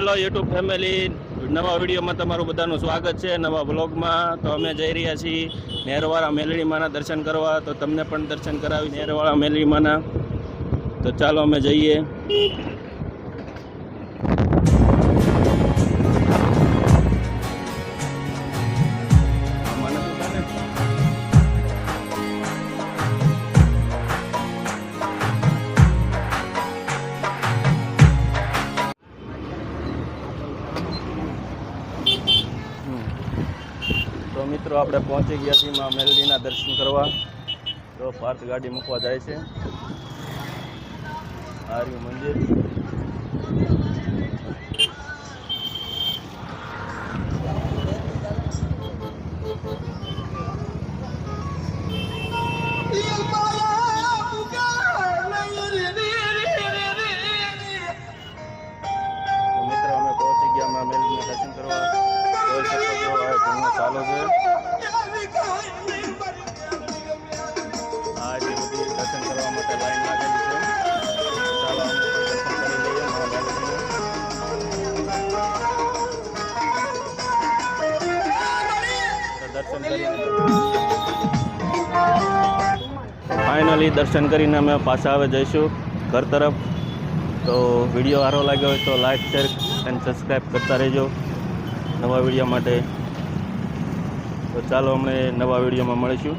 Hello YouTube family, નવા વિડીયોમાં તમારું બધાનું સ્વાગત છે. નવા બ્લોગમાં તો અમે જઈ રહ્યા છીએ નેરવાળા મેલડીમાના દર્શન કરવા. તો તમને પણ દર્શન કરાવી નેરવાળા મેલડીમાના. તો ચાલો અમે જઈએ. તો મિત્રો આપણે પહોંચી ગયા છીએ માં મેલડીના દર્શન કરવા. તો પાર્થ ગાડી મૂકવા જાય છે. આ રહ્યું મંદિર. મિત્રો અમે પહોંચી ગયા માં મેલડીના દર્શન કરવા. જોઈ શકો છો આ ધૂનો ચાલુ છે. આ જે બધી દર્શન કરવા માટે લાઈન લાગેલી છે. ચાલો અમે પણ દર્શન કરી લઈએ માં મેલડીના. તો દર્શન કરીને ફાઇનલી દર્શન કરીને અમે પાછા હવે જઈશું ઘર તરફ. તો વિડીયો સારો લાગ્યો હોય તો લાઈક, શેર અને સબસ્ક્રાઈબ કરતા રહેજો નવા વિડીયો માટે. તો ચાલો અમે નવા વિડીયોમાં મળીશું.